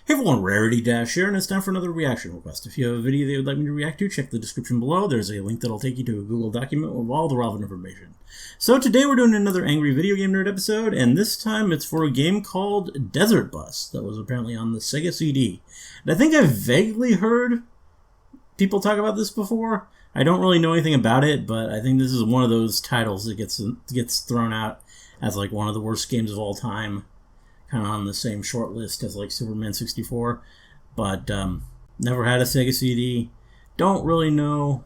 Hey everyone, Rarity Dash here, and it's time for another reaction request. If you have a video that you would like me to react to, check the description below. There's a link that'll take you to a Google document with all the relevant information. So today we're doing another Angry Video Game Nerd episode, and this time it's for a game called Desert Bus that was apparently on the Sega CD. And I think I've vaguely heard people talk about this before. I don't really know anything about it, but I think this is one of those titles that gets thrown out as like one of the worst games of all time. Kind of on the same short list as like Superman 64, but never had a Sega CD. Don't really know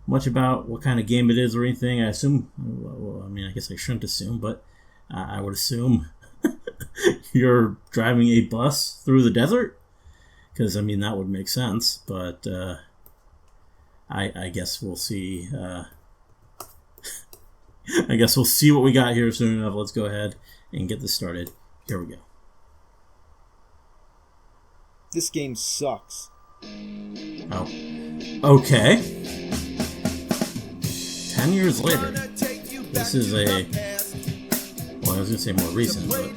much about what kind of game it is or anything. I assume, well, I mean, I guess I shouldn't assume, but I would assume you're driving a bus through the desert, because I mean that would make sense. But I guess we'll see. I guess we'll see what we got here soon enough. Let's go ahead and get this started. Here we go. This game sucks. Oh. Okay. 10 years later. This is a... Well, I was going to say more recent, but...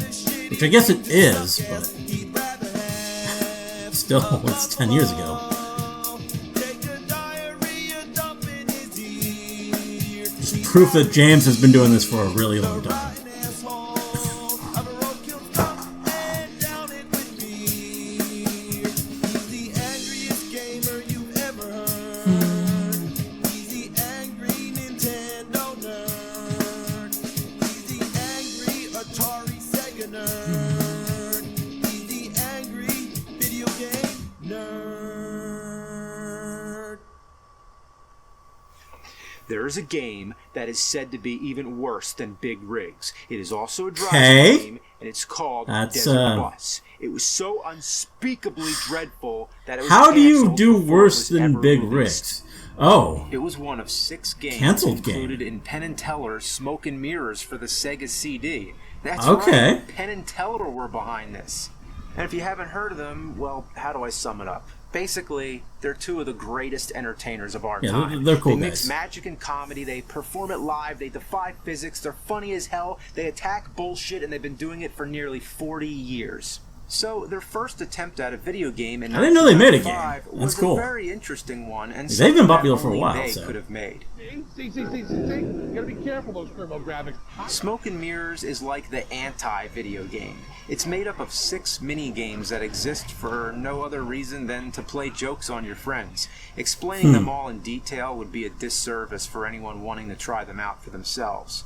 Which I guess it is, but... Still, it's 10 years ago. Just proof that James has been doing this for a really long time. There is a game that is said to be even worse than Big Rigs. It is also a driving game, and it's called Desert Bus. It was so unspeakably dreadful that it was How do you do worse than Big Rigs? Oh. It was one of 6 games included in Penn and Teller's Smoke and Mirrors for the Sega CD. That's right, Penn and Teller were behind this. And if you haven't heard of them, well, how do I sum it up? Basically, they're 2 of the greatest entertainers of our time. They're cool They mix guys. magic and comedy, they perform it live, they defy physics, they're funny as hell, they attack bullshit, and they've been doing it for nearly 40 years. So their first attempt at a video game in 1995 I didn't know they made a game. That's cool. Was a very interesting one, and they've been popular for a while. They could have made. See, you gotta be careful those thermal graphics. Smoke and Mirrors is like the anti-video game. It's made up of 6 mini-games that exist for no other reason than to play jokes on your friends. Explaining them all in detail would be a disservice for anyone wanting to try them out for themselves.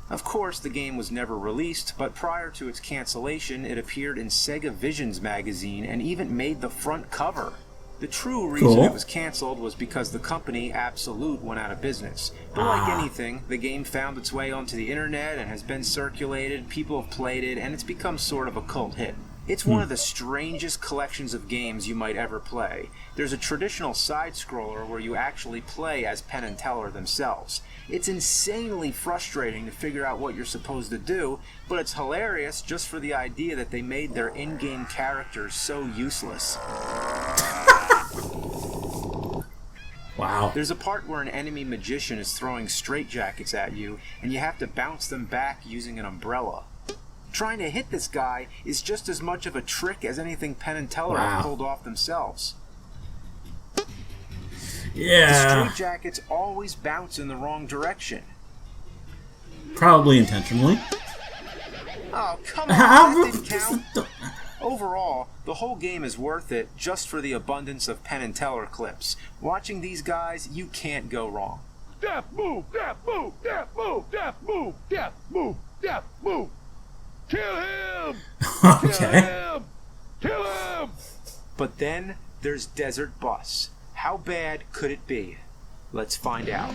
Of course, the game was never released, but prior to its cancellation, it appeared in Sega Visions magazine and even made the front cover. The true reason it was canceled was because the company, Absolute, went out of business. But like anything, the game found its way onto the internet and has been circulated, people have played it, and it's become sort of a cult hit. It's one of the strangest collections of games you might ever play. There's a traditional side-scroller where you actually play as Penn and Teller themselves. It's insanely frustrating to figure out what you're supposed to do, but it's hilarious just for the idea that they made their in-game characters so useless. Wow. There's a part where an enemy magician is throwing straitjackets at you, and you have to bounce them back using an umbrella. Trying to hit this guy is just as much of a trick as anything Penn and Teller have pulled off themselves. Yeah. The straitjackets always bounce in the wrong direction. Probably intentionally. Oh, come on, that didn't count. Overall, the whole game is worth it just for the abundance of Penn and Teller clips. Watching these guys, you can't go wrong. Death move, death move, death move, death move, death move, death move. Kill him! Okay. Kill him! Kill him! But then there's Desert Bus. How bad could it be? Let's find out.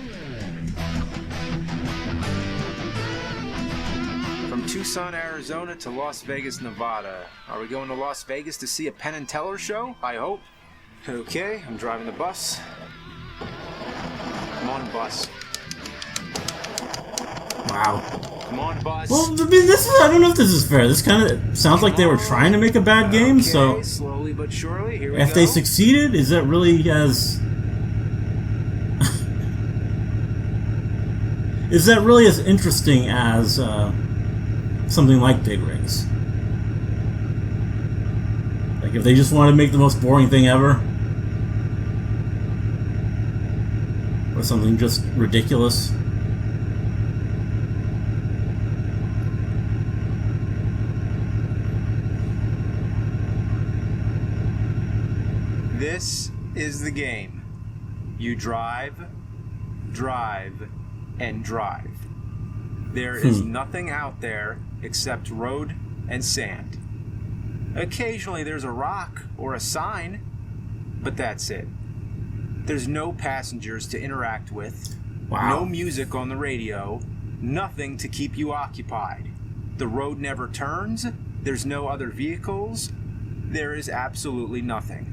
From Tucson, Arizona to Las Vegas, Nevada. Are we going to Las Vegas to see a Penn and Teller show? I hope. Okay, I'm driving the bus. Come on, bus. Wow. Come on, bus. Well, I mean, I don't know if this is fair. This kind of sounds like they were trying to make a bad game, so... slowly but surely, here we go. If they succeeded, is that really as... is that really as interesting as something like Big Rigs? Like, Like, if they just want to make the most boring thing ever, or something just ridiculous. This is the game. You drive, drive, and drive. There is nothing out there except road and sand. Occasionally there's a rock or a sign, but that's it. There's no passengers to interact with, no music on the radio, nothing to keep you occupied. The road never turns, there's no other vehicles, there is absolutely nothing.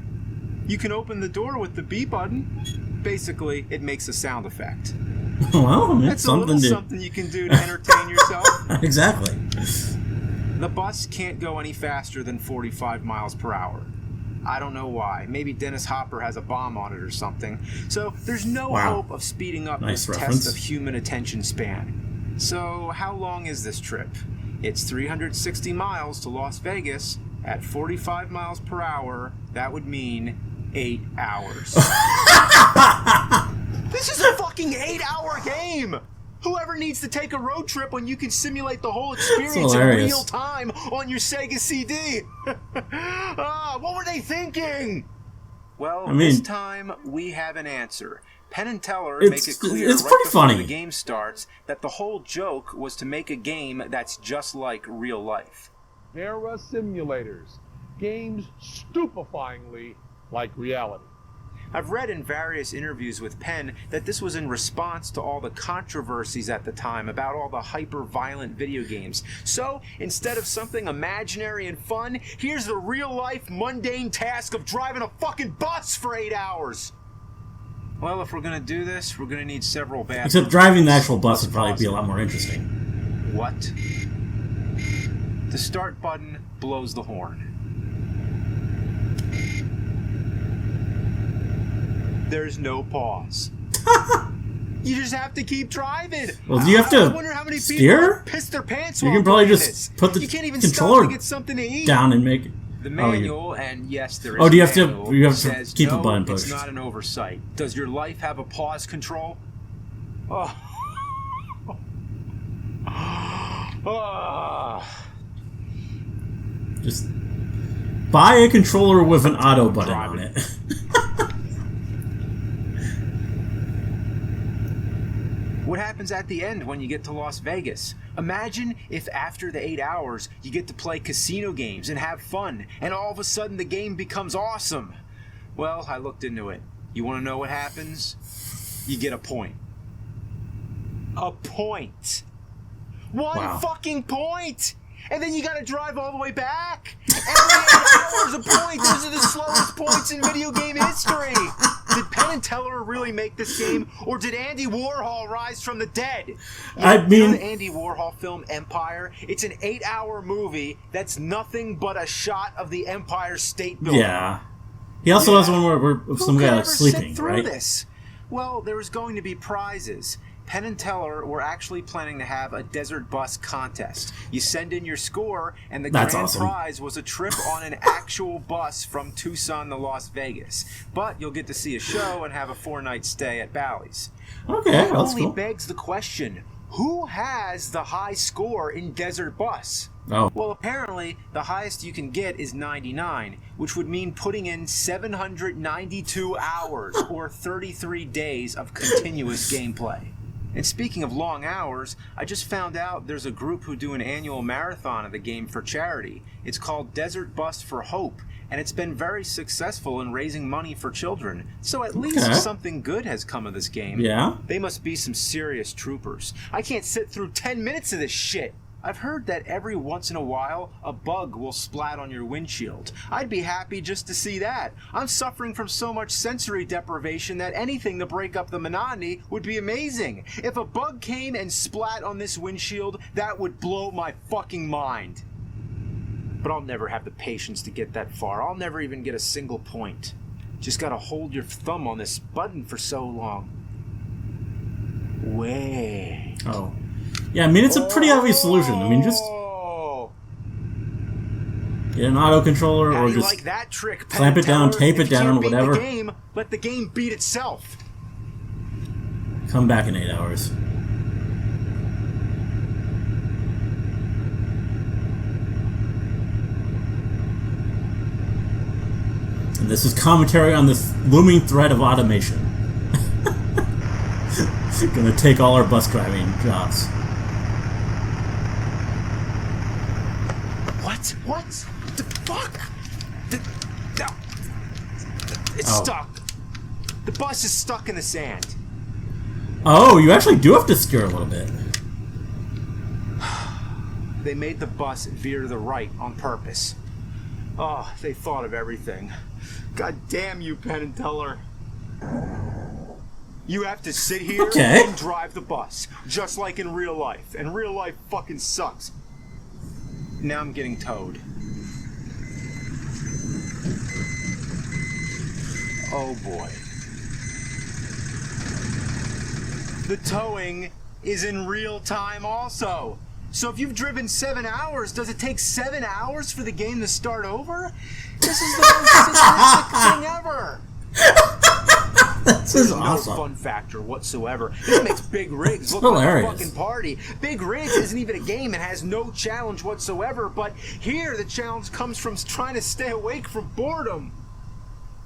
You can open the door with the B button. Basically, it makes a sound effect. Well, that's something you can do to entertain yourself. Exactly. The bus can't go any faster than 45 miles per hour. I don't know why. Maybe Dennis Hopper has a bomb on it or something. So there's no hope of speeding up this test of human attention span. So how long is this trip? It's 360 miles to Las Vegas at 45 miles per hour. That would mean 8 hours. This is a fucking 8-hour game! Whoever needs to take a road trip when you can simulate the whole experience in real time on your Sega CD? What were they thinking? Well, this time we have an answer. Penn and Teller make it clear right before the game starts that the whole joke was to make a game that's just like real life. Era simulators. Games stupefyingly like reality. I've read in various interviews with Penn that this was in response to all the controversies at the time about all the hyper-violent video games. So, instead of something imaginary and fun, here's the real-life, mundane task of driving a fucking bus for 8 hours! Well, if we're gonna do this, we're gonna need several bathrooms. Except driving the actual bus would probably be a lot more interesting. What? The start button blows the horn. There's no pause. You just have to keep driving. Well, do you have to I wonder how many steer? People piss their pants. You can probably just put the controller get something to eat. down and make it. The manual, and yes, there is. Oh, do you have manual, to? You have to says, keep no, a button pushed. It's not an oversight. Does your life have a pause control? Oh. Just buy a controller with an auto button on it. What happens at the end when you get to Las Vegas? Imagine if after the 8 hours you get to play casino games and have fun, and all of a sudden the game becomes awesome. Well, I looked into it. You want to know what happens? You get a point. A point. One fucking point! And then you gotta drive all the way back. Every 8 hours a point. Those are the slowest points in video game history. Did Penn and Teller really make this game, or did Andy Warhol rise from the dead? You know the Andy Warhol film Empire? It's an 8-hour movie that's nothing but a shot of the Empire State Building. Yeah. He also has one where some guy like sleeping, right? This? Well, there was going to be prizes. Penn and Teller were actually planning to have a desert bus contest. You send in your score, and the grand prize was a trip on an actual bus from Tucson to Las Vegas. But you'll get to see a show and have a 4-night stay at Bally's. Okay, that that's only cool. begs the question, who has the high score in Desert Bus? Oh. Well, apparently, the highest you can get is 99, which would mean putting in 792 hours or 33 days of continuous gameplay. And speaking of long hours, I just found out there's a group who do an annual marathon of the game for charity. It's called Desert Bus for Hope, and it's been very successful in raising money for children. So at least something good has come of this game. Yeah? They must be some serious troopers. I can't sit through 10 minutes of this shit. I've heard that every once in a while, a bug will splat on your windshield. I'd be happy just to see that. I'm suffering from so much sensory deprivation that anything to break up the monotony would be amazing. If a bug came and splat on this windshield, that would blow my fucking mind. But I'll never have the patience to get that far. I'll never even get a single point. Just gotta hold your thumb on this button for so long. Wait. Oh. Yeah, I mean, it's a pretty obvious solution. I mean, just... Get an auto controller, How or do you just like that trick, clamp it down, Penn? tape it If you down, can't beat whatever. the game, let the game beat itself. Come back in 8 hours. And this is commentary on this looming threat of automation. Gonna take all our bus driving jobs. What? The fuck? No. It's Oh. stuck. The bus is stuck in the sand. Oh, you actually do have to steer a little bit. They made the bus veer to the right on purpose. Oh, they thought of everything. God damn you, Penn and Teller. You have to sit here Okay. and drive the bus, just like in real life. And real life fucking sucks. Now I'm getting towed. Oh boy. The towing is in real time also. So if you've driven 7 hours, does it take 7 hours for the game to start over? This is the most sadistic thing ever. This There's is no awesome. fun factor whatsoever. This makes Big Rigs look hilarious. like a fucking party. Big Rigs isn't even a game and has no challenge whatsoever, but here the challenge comes from trying to stay awake from boredom.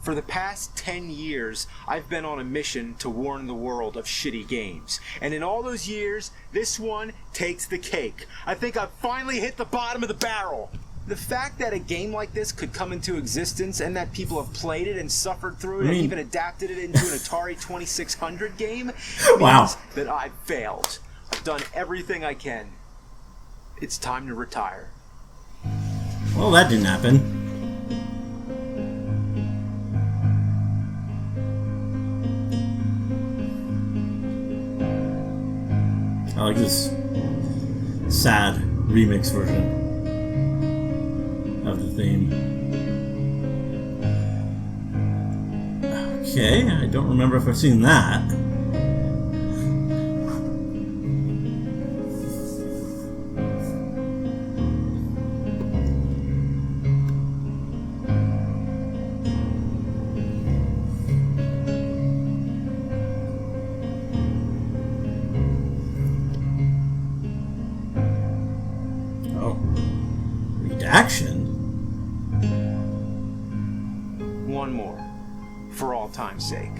For the past 10 years, I've been on a mission to warn the world of shitty games. And in all those years, this one takes the cake. I think I've finally hit the bottom of the barrel. The fact that a game like this could come into existence and that people have played it and suffered through it and even adapted it into an Atari 2600 game means Wow. that I've failed. I've done everything I can. It's time to retire. Well, that didn't happen. I like this sad remix version of the theme. Okay, I don't remember if I've seen that. Oh. Redaction? One more, for all time's sake.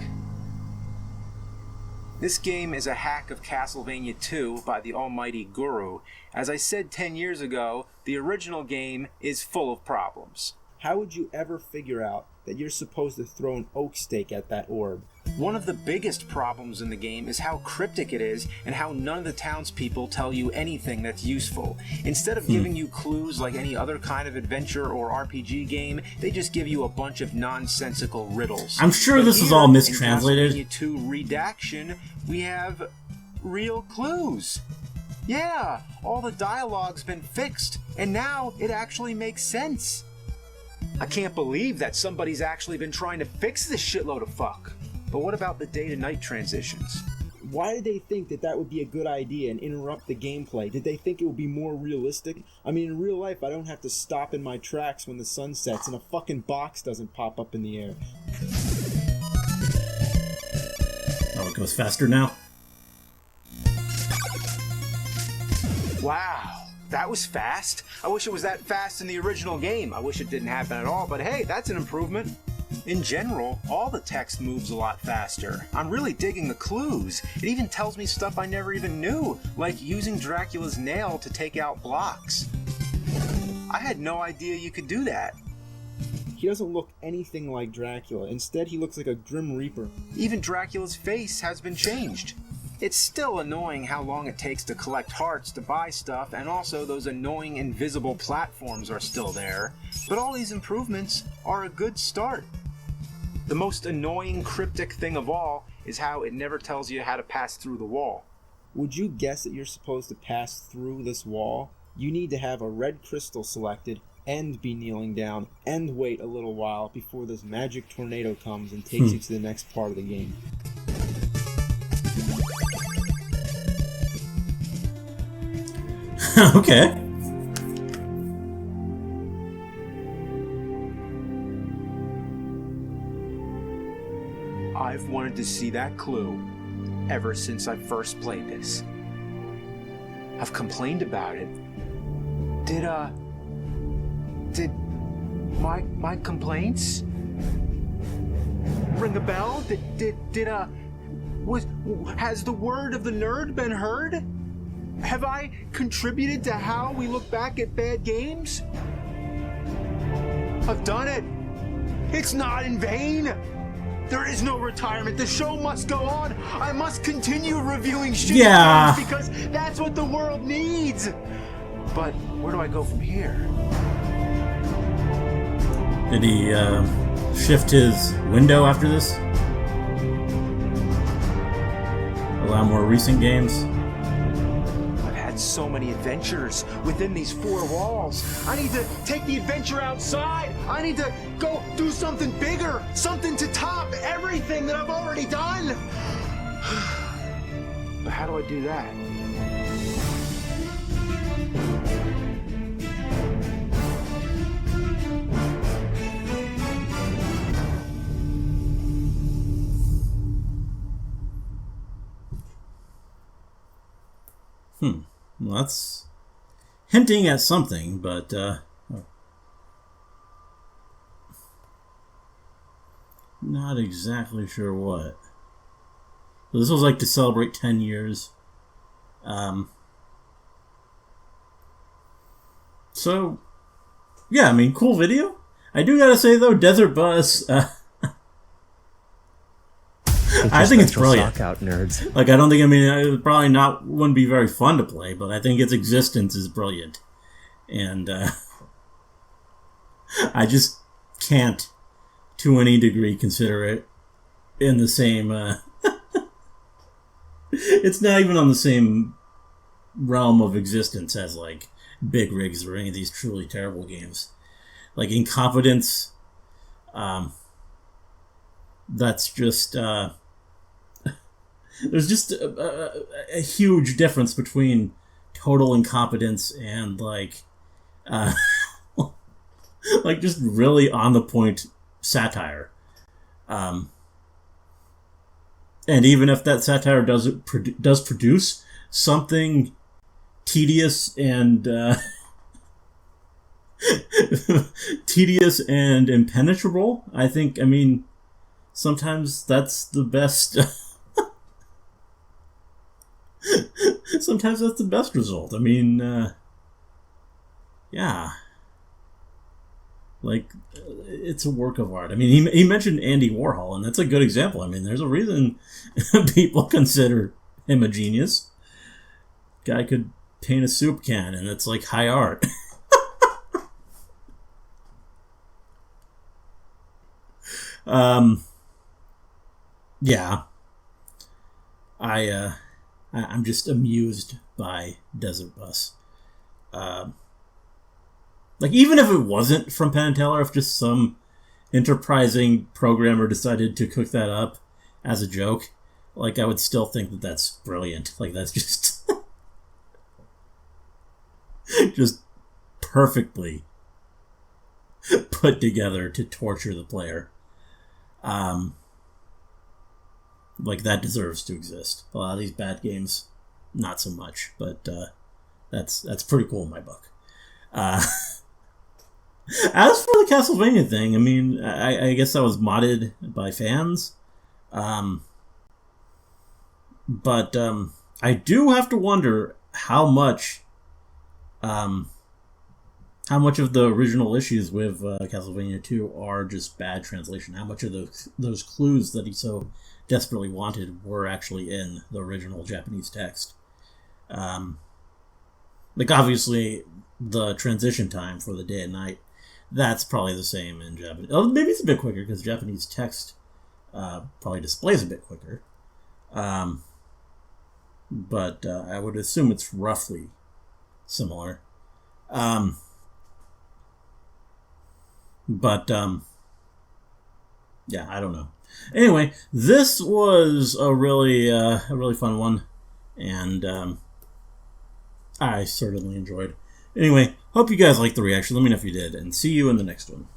This game is a hack of Castlevania 2 by the almighty Guru. As I said 10 years ago, the original game is full of problems. How would you ever figure out that you're supposed to throw an oak stake at that orb? One of the biggest problems in the game is how cryptic it is and how none of the townspeople tell you anything that's useful. Instead of giving you clues like any other kind of adventure or RPG game, they just give you a bunch of nonsensical riddles. I'm sure But this is here, all in mistranslated. Castlevania 2 Redaction, we have real clues. Yeah, all the dialogue's been fixed, and now it actually makes sense. I can't believe that somebody's actually been trying to fix this shitload of fuck. But what about the day-to-night transitions? Why did they think that that would be a good idea and interrupt the gameplay? Did they think it would be more realistic? I mean, in real life, I don't have to stop in my tracks when the sun sets and a fucking box doesn't pop up in the air. Oh, it goes faster now? Wow, that was fast. I wish it was that fast in the original game. I wish it didn't happen at all, but hey, that's an improvement. In general, all the text moves a lot faster. I'm really digging the clues. It even tells me stuff I never even knew, like using Dracula's nail to take out blocks. I had no idea you could do that. He doesn't look anything like Dracula. Instead, he looks like a Grim Reaper. Even Dracula's face has been changed. It's still annoying how long it takes to collect hearts to buy stuff, and also those annoying invisible platforms are still there. But all these improvements are a good start. The most annoying cryptic thing of all is how it never tells you how to pass through the wall. Would you guess that you're supposed to pass through this wall? You need to have a red crystal selected, and be kneeling down, and wait a little while before this magic tornado comes and takes you to the next part of the game. Okay. I've wanted to see that clue ever since I first played this. I've complained about it. Did my complaints ring a bell? Has the word of the nerd been heard? Have I contributed to how we look back at bad games? I've done it. It's not in vain. There is no retirement. The show must go on. I must continue reviewing shitty games because that's what the world needs. But where do I go from here? Did he shift his window after this? Allow more recent games? So many adventures within these four walls. I need to take the adventure outside. I need to go do something bigger, something to top everything that I've already done. But how do I do that? Well, that's hinting at something, but not exactly sure what. So this was like to celebrate 10 years. So, yeah, I mean, cool video. I do gotta say, though, Desert Bus... I think it's brilliant. Sock out, nerds. Like, I don't think, I mean, it probably wouldn't be very fun to play, but I think its existence is brilliant. And, I just can't, to any degree, consider it in the same, it's not even on the same realm of existence as, like, Big Rigs or any of these truly terrible games. Like, Incompetence, that's just, there's just a huge difference between total incompetence and, like, like, just really on-the-point satire. And even if that satire does produce something tedious and tedious and impenetrable, I think, I mean, sometimes that's the best... Sometimes that's the best result. I mean, yeah. Like, it's a work of art. I mean, he mentioned Andy Warhol, and that's a good example. I mean, there's a reason people consider him a genius. Guy could paint a soup can, and it's like high art. Yeah. I'm just amused by Desert Bus. Like, even if it wasn't from Penn and Teller, if just some enterprising programmer decided to cook that up as a joke, like, I would still think that that's brilliant. Like, that's just... just perfectly put together to torture the player. Like, that deserves to exist. A lot of these bad games, not so much, but that's pretty cool in my book. As for the Castlevania thing, I mean, I guess that was modded by fans. But I do have to wonder how much of the original issues with Castlevania 2 are just bad translation. How much of those clues that he so desperately wanted were actually in the original Japanese text. Like, obviously, the transition time for the day and night, that's probably the same in Japanese. Oh, maybe it's a bit quicker, because Japanese text probably displays a bit quicker. But I would assume it's roughly similar. Yeah, I don't know. Anyway, this was a really fun one, and I certainly enjoyed. Anyway, hope you guys liked the reaction. Let me know if you did, and see you in the next one.